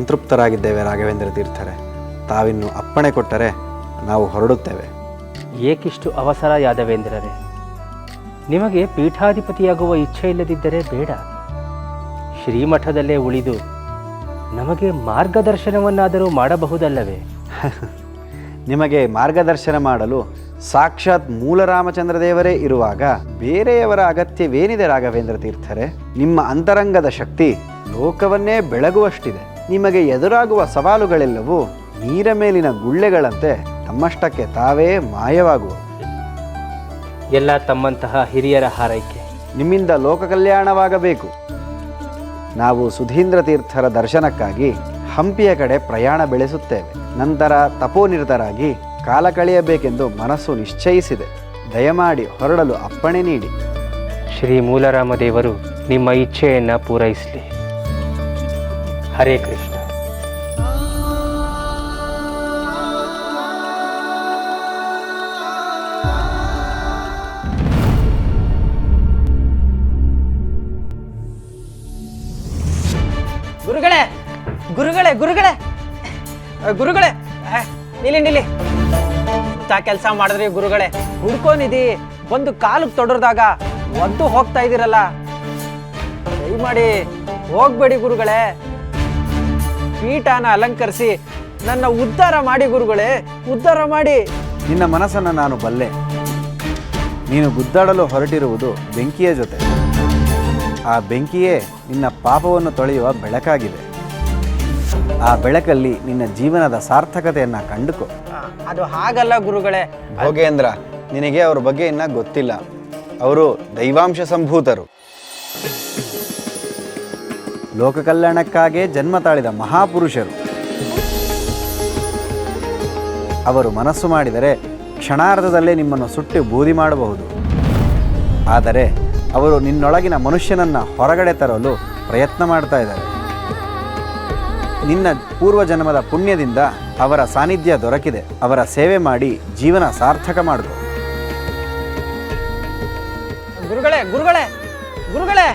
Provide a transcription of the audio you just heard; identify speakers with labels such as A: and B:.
A: ಸಂತೃಪ್ತರಾಗಿದ್ದೇವೆ ರಾಘವೇಂದ್ರ ತೀರ್ಥರೇ. ತಾವಿನ್ನು ಅಪ್ಪಣೆ ಕೊಟ್ಟರೆ ನಾವು ಹೊರಡುತ್ತೇವೆ.
B: ಏಕಿಷ್ಟು ಅವಸರ ಯಾದವೇಂದ್ರರೇ? ನಿಮಗೆ ಪೀಠಾಧಿಪತಿಯಾಗುವ ಇಚ್ಛೆ ಇಲ್ಲದಿದ್ದರೆ ಬೇಡ. ಶ್ರೀಮಠದಲ್ಲೇ ಉಳಿದು ನಮಗೆ ಮಾರ್ಗದರ್ಶನವನ್ನಾದರೂ ಮಾಡಬಹುದಲ್ಲವೇ?
A: ನಿಮಗೆ ಮಾರ್ಗದರ್ಶನ ಮಾಡಲು ಸಾಕ್ಷಾತ್ ಮೂಲರಾಮಚಂದ್ರ ದೇವರೇ ಇರುವಾಗ ಬೇರೆಯವರ ಅಗತ್ಯವೇನಿದೆ ರಾಘವೇಂದ್ರ ತೀರ್ಥರೇ? ನಿಮ್ಮ ಅಂತರಂಗದ ಶಕ್ತಿ ಲೋಕವನ್ನೇ ಬೆಳಗುವಷ್ಟಿದೆ. ನಿಮಗೆ ಎದುರಾಗುವ ಸವಾಲುಗಳೆಲ್ಲವೂ ನೀರ ಮೇಲಿನ ಗುಳ್ಳೆಗಳಂತೆ ತಮ್ಮಷ್ಟಕ್ಕೆ ತಾವೇ ಮಾಯವಾಗುವು.
B: ಎಲ್ಲ ತಮ್ಮಂತಹ ಹಿರಿಯರ ಹಾರೈಕೆ.
A: ನಿಮ್ಮಿಂದ ಲೋಕ ಕಲ್ಯಾಣವಾಗಬೇಕು. ನಾವು ಸುಧೀಂದ್ರ ತೀರ್ಥರ ದರ್ಶನಕ್ಕಾಗಿ ಹಂಪಿಯ ಕಡೆ ಪ್ರಯಾಣ ಬೆಳೆಸುತ್ತೇವೆ. ನಂತರ ತಪೋನಿರತರಾಗಿ ಕಾಲ ಕಳೆಯಬೇಕೆಂದು ಮನಸ್ಸು ನಿಶ್ಚಯಿಸಿದೆ. ದಯಮಾಡಿ ಹೊರಡಲು ಅಪ್ಪಣೆ ನೀಡಿ.
B: ಶ್ರೀ ಮೂಲರಾಮದೇವರು ನಿಮ್ಮ ಇಚ್ಛೆಯನ್ನು ಪೂರೈಸಲಿ. ಹರೇ ಕೃಷ್ಣ.
C: ಗುರುಗಳೇ ಗುರುಗಳೇ ಗುರುಗಳೇ ಗುರುಗಳೇ ನಿಲ್ಲಿ ಕೆಲಸ ಮಾಡಿದ್ರಿ ಗುರುಗಳೇ. ಹುಡ್ಕೊಂಡಿದಿ ಒಂದು ಕಾಲಕ್ಕೆ ತೊಡರ್ದಾಗ ಒದ್ದು ಹೋಗ್ತಾ ಇದ್ದೀರಲ್ಲ, ದಯಮಾಡಿ ಹೋಗ್ಬೇಡಿ ಗುರುಗಳೇ. ಪೀಠನ ಅಲಂಕರಿಸಿ ನನ್ನ ಉದ್ಧಾರ ಮಾಡಿ ಗುರುಗಳೇ, ಉದ್ಧಾರ ಮಾಡಿ.
A: ನಿನ್ನ ಮನಸ್ಸನ್ನು ನಾನು ಬಲ್ಲೆ. ನೀನು ಗುದ್ದಾಡಲು ಹೊರಟಿರುವುದು ಬೆಂಕಿಯ ಜೊತೆ. ಆ ಬೆಂಕಿಯೇ ನಿನ್ನ ಪಾಪವನ್ನು ತೊಳೆಯುವ ಬೆಳಕಾಗಿದೆ. ಆ ಬೆಳಕಲ್ಲಿ ನಿನ್ನ ಜೀವನದ ಸಾರ್ಥಕತೆಯನ್ನು ಕಂಡುಕೋ.
C: ಅದು ಹಾಗಲ್ಲ ಗುರುಗಳೇ.
A: ಭೋಗೇಂದ್ರ, ನಿನಗೆ ಅವ್ರ ಬಗ್ಗೆ ಇನ್ನ ಗೊತ್ತಿಲ್ಲ. ಅವರು ದೈವಾಂಶ ಸಂಭೂತರು. ಲೋಕ ಕಲ್ಯಾಣಕ್ಕಾಗೇ ಜನ್ಮ ತಾಳಿದ ಮಹಾಪುರುಷರು. ಅವರು ಮನಸ್ಸು ಮಾಡಿದರೆ ಕ್ಷಣಾರ್ಧದಲ್ಲೇ ನಿಮ್ಮನ್ನು ಸುಟ್ಟು ಬೂದಿ ಮಾಡಬಹುದು. ಆದರೆ ಅವರು ನಿನ್ನೊಳಗಿನ ಮನುಷ್ಯನನ್ನು ಹೊರಗಡೆ ತರಲು ಪ್ರಯತ್ನ ಮಾಡ್ತಾ ಇದ್ದಾರೆ. ನಿನ್ನ ಪೂರ್ವ ಜನ್ಮದ ಪುಣ್ಯದಿಂದ ಅವರ ಸಾನ್ನಿಧ್ಯ ದೊರಕಿದೆ. ಅವರ ಸೇವೆ ಮಾಡಿ ಜೀವನ ಸಾರ್ಥಕ ಮಾಡಿಕೊ.
C: ಗುರುಗಳೇ ಗುರುಗಳೇ ಗುರುಗಳೇ